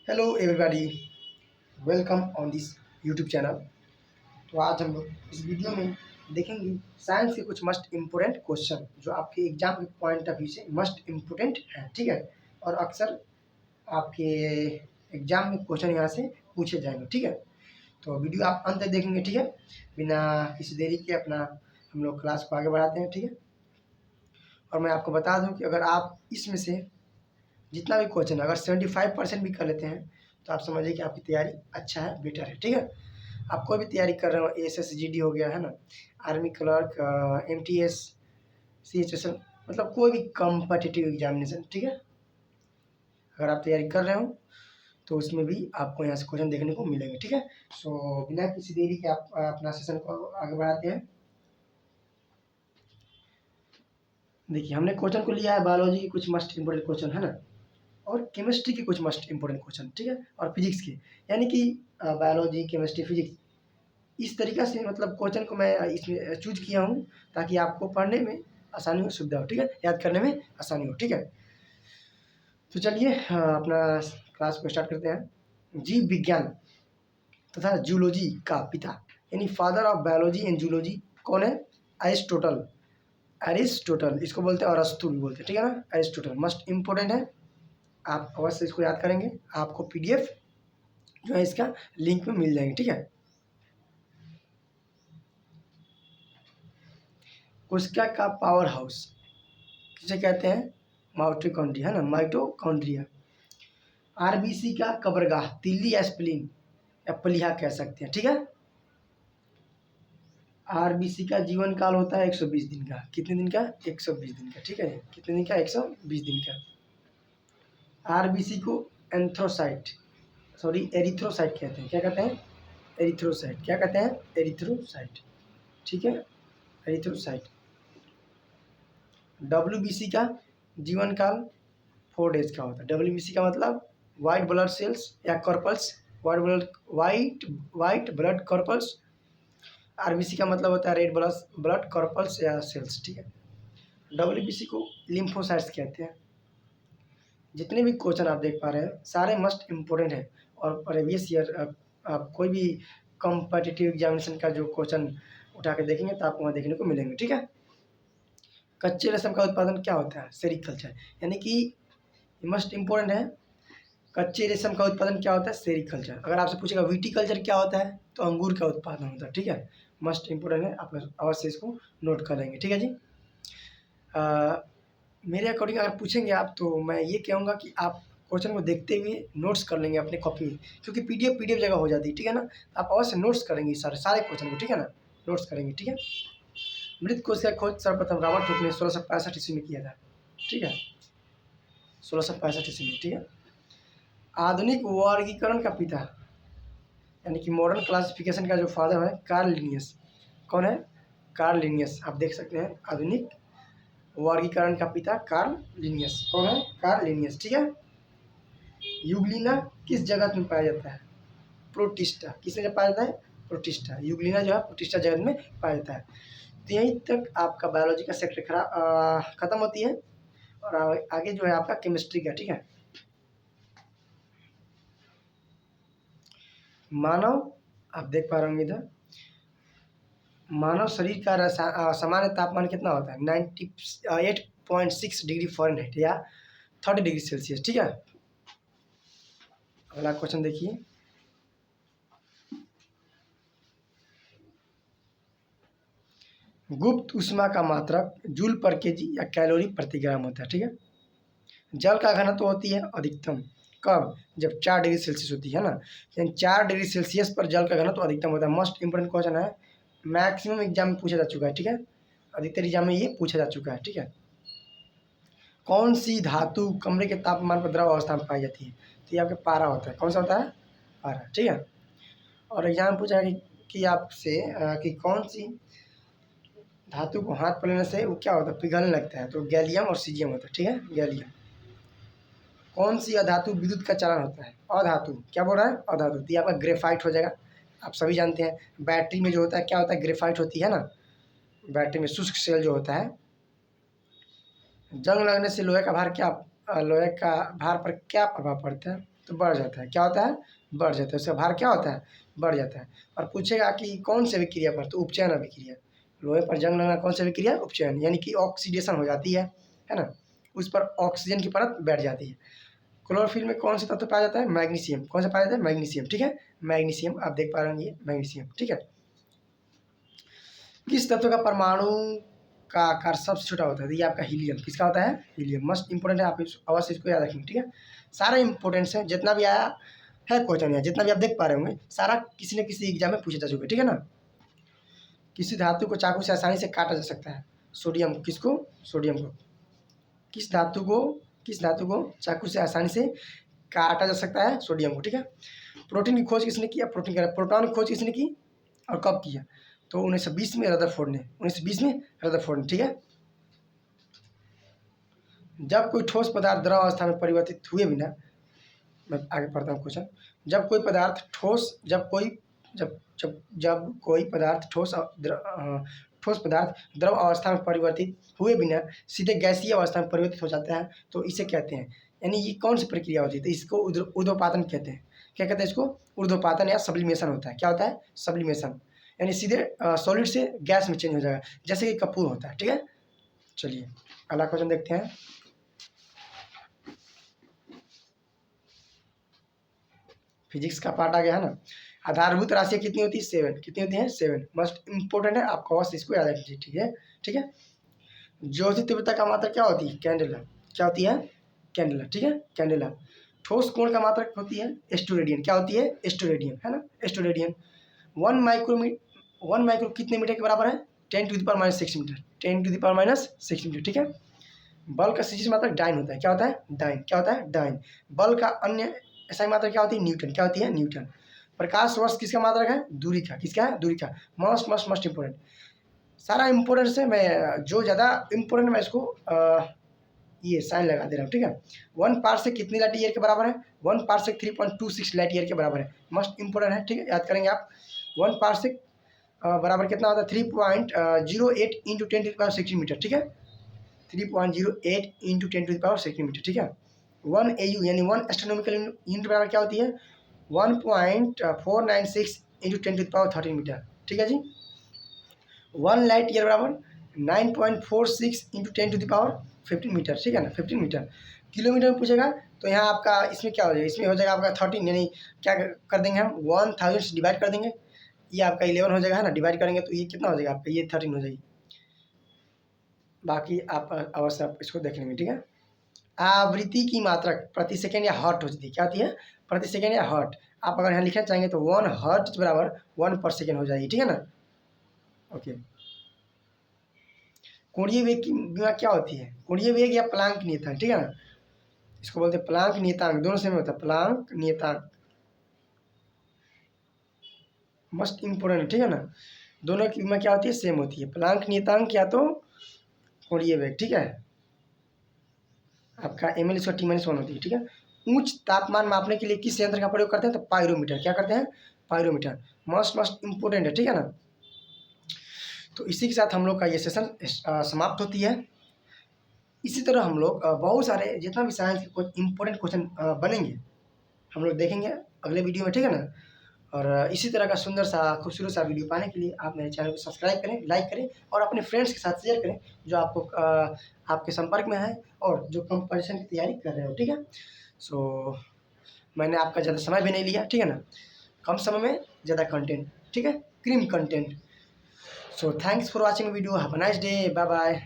Hello everybody, welcome on this YouTube channel. तो आज हम लोग इस वीडियो में देखेंगे साइंस के कुछ मस्ट इम्पोर्टेंट क्वेश्चन जो आपके एग्जाम के पॉइंट ऑफ व्यू से मस्ट इम्पोर्टेंट है। ठीक है, और अक्सर आपके एग्जाम में क्वेश्चन यहाँ से पूछे जाएंगे। ठीक है, तो वीडियो आप अंत तक देखेंगे। ठीक है, बिना किसी देरी के अपना हम लोग क्लास को आगे बढ़ाते हैं। ठीक है, और मैं आपको बता दूँ कि अगर आप इसमें से जितना भी क्वेश्चन अगर 75% भी कर लेते हैं तो आप समझिए कि आपकी तैयारी अच्छा है, बेटर है। ठीक है, आप कोई भी तैयारी कर रहे हो, एसएसजीडी हो गया है ना, आर्मी क्लर्क, एमटीएस, सीएचएसएल, मतलब कोई भी कॉम्पिटिटिव एग्जामिनेशन। ठीक है, अगर आप तैयारी कर रहे हो तो उसमें भी आपको यहाँ से क्वेश्चन देखने को मिलेंगे। ठीक है, सो बिना किसी देरी के आप अपना सेशन को आगे बढ़ाते हैं। देखिए, हमने क्वेश्चन को लिया है बायोलॉजी के कुछ मस्ट इम्पोर्टेंट क्वेश्चन, है ना, और केमिस्ट्री के कुछ मस्ट इम्पोर्टेंट क्वेश्चन। ठीक है, और फिजिक्स के, यानी कि बायोलॉजी, केमिस्ट्री, फिजिक्स, इस तरीक़ा से मतलब क्वेश्चन को मैं इसमें चूज किया हूँ ताकि आपको पढ़ने में आसानी हो, सुविधा हो। ठीक है, याद करने में आसानी हो। ठीक है, तो चलिए अपना क्लास को स्टार्ट करते हैं। जीव विज्ञान तथा जूलॉजी का पिता यानी father of biology and zoology कौन है? एरिस्टोटल। एरिस्टोटल इसको बोलते हैं, और अरस्तु भी बोलते हैं। ठीक है ना, एरिस्टोटल मस्ट इम्पोर्टेंट है, आप अवश्य इसको याद करेंगे। आपको पीडीएफ जो है इसका लिंक में मिल जाएंगे। ठीक है, कोशिका का पावर हाउस किसे कहते हैं? माइटोकॉन्ड्रिया, है ना, माइटोकॉन्ड्रिया। आरबीसी का कब्रगाह तिल्ली या स्प्लीन या प्लीहा कह सकते हैं। ठीक है, आरबीसी का जीवन काल होता है 120 दिन का। कितने दिन का? 120 दिन का। ठीक है, कितने दिन का? 120 दिन का। आरबीसी को एंथ्रोसाइट एरिथ्रोसाइट कहते हैं। क्या कहते हैं? एरिथ्रोसाइट। क्या कहते हैं? एरिथ्रोसाइट। ठीक है, एरिथ्रोसाइट। डब्ल्यूबीसी का जीवन काल 4 डेज का होता है। डब्ल्यूबीसी का मतलब वाइट ब्लड सेल्स या कॉर्पल्स, वाइट ब्लड कॉर्पल्स। आरबीसी का मतलब होता है रेड ब्लड कॉर्पल्स या सेल्स। ठीक है, डब्ल्यूबीसी को लिम्फोसाइट्स कहते हैं। जितने भी क्वेश्चन आप देख पा रहे हैं सारे मस्ट इम्पोर्टेंट है, और प्रीवियस ईयर आप कोई भी कॉम्पिटिटिव एग्जामिनेशन का जो क्वेश्चन उठा के देखेंगे तो आपको वहाँ देखने को मिलेंगे। ठीक है, कच्चे रेशम का उत्पादन क्या होता है? सेरिकल्चर, यानी कि मस्ट इम्पोर्टेंट है। कच्चे रेशम का उत्पादन क्या होता है? सेरिकल्चर। अगर आपसे पूछेगा विटिकल्चर क्या होता है तो अंगूर का उत्पादन होता है। ठीक है, मस्ट इम्पोर्टेंट है, आप अवश्य इसको नोट कर लेंगे। ठीक है जी, मेरे अकॉर्डिंग अगर पूछेंगे आप तो मैं ये कहूँगा कि आप क्वेश्चन को देखते हुए नोट्स कर लेंगे अपने कॉपी में, क्योंकि पीडीएफ जगह हो जाती है। ठीक है ना, आप अवश्य नोट्स करेंगे सारे क्वेश्चन को। ठीक है ना, नोट्स करेंगे। ठीक है, मृत कोश का खोज सर्वप्रथम रॉबर्ट हुक ने 1665 ईस्वी में किया था। ठीक है, 1665 ईस्वी में। ठीक है, आधुनिक वर्गीकरण का पिता यानी कि मॉडर्न क्लासिफिकेशन का जो फादर है कार्ल लिनियस। कौन है? Karl Linnaeus. आप देख सकते हैं आधुनिक वर्गीकरण का पिता कार्ल लिनियस। कौन है? Karl Linnaeus. ठीक है, यूग्लिना किस जगत में पाया जाता है? प्रोटिस्टा। किस में पाया जाता है? प्रोटिस्टा। यूग्लिना जो है प्रोटिस्टा जगत में पाया जाता है। तो यहीं तक आपका बायोलॉजी का सेक्टर खत्म होती है, और आगे जो है आपका केमिस्ट्री का। ठीक है, मानव, आप देख पा रहे होंगे इधर, मानव शरीर का सामान्य तापमान कितना होता है? 98.6 डिग्री फ़ारेनहाइट या 30 डिग्री सेल्सियस। ठीक है, अगला क्वेश्चन देखिए। गुप्त ऊष्मा का मात्रक जूल पर केजी या कैलोरी प्रति ग्राम होता है। ठीक है, जल का घनत्व होती है अधिकतम कब? जब 4 डिग्री सेल्सियस होती है ना, यानी 4 डिग्री सेल्सियस पर जल का घनत्व अधिकतम होता है। मस्ट इंपोर्टेंट क्वेश्चन है, मैक्सिमम एग्जाम में पूछा जा चुका है। ठीक है, अधिकतर एग्जाम में ये पूछा जा चुका है। ठीक है, कौन सी धातु कमरे के तापमान पर द्रव अवस्था में पाई जाती है? तो ये आपके पारा होता है। कौन सा होता है? पारा। ठीक है, और एग्जाम में पूछा कि आपसे कि कौन सी धातु को हाथ पर लेने से वो क्या होता है? पिघलने लगता है। तो गैलियम और सीजियम होता है। ठीक है, गैलियम। कौन सी अधातु विद्युत का चालन होता है? अधातु। क्या बोल रहा है? अधातु। तो ये आपका ग्रेफाइट हो जाएगा। आप सभी जानते हैं बैटरी में जो होता है क्या होता है? ग्रेफाइट होती है ना, बैटरी में शुष्क सेल जो होता है। जंग लगने से लोहे का भार पर क्या प्रभाव पड़ता है? तो बढ़ जाता है। क्या होता है? बढ़ जाता है। उसका भार क्या होता है? बढ़ जाता है। और पूछेगा कि कौन से अभिक्रिया पर, तो उपचयन अभिक्रिया। लोहे पर जंग लगना कौन सी अभिक्रिया? उपचयन, यानी कि ऑक्सीडेशन हो जाती है ना, उस पर ऑक्सीजन की परत बैठ जाती है। क्लोरोफिल में कौन सा तत्व पाया जाता है? मैग्नीशियम। कौन सा पाया जाता है? मैग्नीशियम। ठीक है, मैग्नीशियम आप देख पा रहे होंगे, मैग्नीशियम। ठीक है। किस तत्व का परमाणु का आकार सबसे छोटा होता है? तो ये आपका हीलियम। किसका होता है? हीलियम। मस्ट इंपोर्टेंट है, आप अवश्य इसको याद रखेंगे। ठीक है, सारा इंपोर्टेंट्स है, जितना भी आया है क्वेश्चन है, जितना भी आप देख पा रहे होंगे, सारा किसी न किसी एग्जाम में पूछे जा चुके। ठीक है ना। किसी धातु को चाकू से आसानी से काटा जा सकता है? सोडियम। किसको? सोडियम को। किस धातु को चाकू से आसानी से काटा जा सकता है? सोडियम को। ठीक है। प्रोटीन की खोज किसने किया? प्रोटॉन की खोज किसने की और कब किया? तो 1920 में रदरफोर्ड ने। 1920 में रदरफोर्ड ने। ठीक है। जब कोई ठोस पदार्थ द्रव अवस्था में परिवर्तित हुए बिना, मैं आगे पढ़ता हूँ क्वेश्चन। जब कोई पदार्थ ठोस जब कोई जब जब जब कोई पदार्थ ठोस पदार्थ द्रव अवस्था में परिवर्तित हुए बिना सीधे गैसीय अवस्था में परिवर्तित हो जाता है, तो इसे कहते हैं, यानी ये कौन सी प्रक्रिया होती है? तो इसको ऊर्ध्वपातन कहते हैं। क्या कहते हैं इसको? ऊर्ध्वपातन या सब्लिमेशन होता है। क्या होता है? सब्लिमेशन, यानी सीधे सॉलिड से गैस में चेंज हो जाएगा, जैसे कि कपूर होता है। ठीक है। चलिए अगला क्वेश्चन देखते हैं। फिजिक्स का पार्ट आ गया है ना। आधारभूत राशियाँ कितनी होती है? 7। कितनी होती हैं? 7। मस्ट इंपोर्टेंट है, आपको बस इसको याद रखिए। ठीक है। ठीक है। ज्योति तीव्रता का मात्रक क्या होती है? कैंडेला। क्या होती है? कैंडेला। ठीक है, कैंडेला। ठोस कोण का मात्रक होती है? एस्टोरेडियन। क्या होती है? एस्टोरेडियन, है ना, एस्टोरेडियन। 1 माइक्रो कितने मीटर के बराबर है? 10⁻⁻6 मीटर। 10⁻⁻6 मीटर। ठीक है। बल का सीजी मात्रक डाइन होता है। क्या होता है? डाइन। क्या होता है? डाइन। बल का अन्य ऐसा मात्रक क्या होती है? न्यूटन। क्या होती है? न्यूटन। प्रकाश वर्ष किसका मात्रक है? दूरी का। किसका है? दूरी का। मस्ट मस्ट मस्ट इंपोर्टेंट, सारा इंपोर्टेंट है। मैं जो ज़्यादा इंपोर्टेंट मैं इसको ये साइन लगा दे रहा हूँ। ठीक है। 1 पार्सेक कितनी लाइट ईयर के बराबर है? 1 पार्सेक 3.26 लाइट ईयर के बराबर है। मस्ट इंपोर्टेंट है। ठीक है, याद करेंगे आप। 1 पार्सेक बराबर कितना होता है? 3.08 इंटू 10⁻⁶ मीटर। ठीक है, 3.08 इंटू 10⁻⁶ मीटर। ठीक है। 1 AU यानी 1 एस्ट्रोनॉमिकल यूनिट बराबर क्या होती है? 1.496 इंटू 10⁻13 मीटर। ठीक है जी। 1 लाइट ईयर बराबर 9.46 इंटू 10⁻15 मीटर। ठीक है ना, 15 मीटर। किलोमीटर में पूछेगा तो यहाँ आपका इसमें क्या हो जाएगा? इसमें हो जाएगा आपका 13, यानी क्या कर देंगे हम? 1000 से डिवाइड कर देंगे, ये आपका 11 हो जाएगा, है ना। डिवाइड करेंगे तो ये कितना हो जाएगा आपका? ये 13 हो जाएगी। बाकी आप अवश्य आप इसको देख लेंगे। ठीक है। आवृत्ति की मात्रक प्रति सेकेंड या हर्ट होती है। क्या होती है? प्रति सेकेंड या हर्ट। आप अगर यहाँ लिखना चाहेंगे तो 1 हर्ट बराबर 1 पर सेकेंड हो जाएगी। ठीक है ना। ओके। कोणीय वेग की विमा क्या होती है? कोणीय वेग या प्लांक नियतांक। ठीक है ना, इसको बोलते हैं प्लांक नियतांक। दोनों सेम होता है, प्लांक नियतांक। मस्ट इंपोर्टेंट है। ठीक है ना, दोनों की विमा क्या होती है? सेम होती है, प्लांक नियतांक या तो कोणीय वेग। ठीक है। आपका ml इसका T-1 होती है। ठीक है। उच्च तापमान मापने के लिए किस यंत्र का प्रयोग करते हैं? तो पायरोमीटर। क्या करते हैं? पायरोमीटर। मस्ट मस्ट इंपोर्टेंट है। ठीक है ना। तो इसी के साथ हम लोग का ये सेशन समाप्त होती है। इसी तरह हम लोग बहुत सारे जितना भी साइंस के कुछ इंपॉर्टेंट क्वेश्चन बनेंगे हम लोग देखेंगे अगले वीडियो में। ठीक है ना। और इसी तरह का सुंदर सा खूबसूरत सा वीडियो पाने के लिए आप मेरे चैनल को सब्सक्राइब करें, लाइक करें और अपने फ्रेंड्स के साथ शेयर करें जो आपको आपके संपर्क में है और जो कंपटीशन की तैयारी कर रहे हो। ठीक है। सो मैंने आपका ज़्यादा समय भी नहीं लिया। ठीक है ना, कम समय में ज़्यादा कंटेंट। ठीक है, cream content. So thanks for watching video. Have a nice day. Bye bye.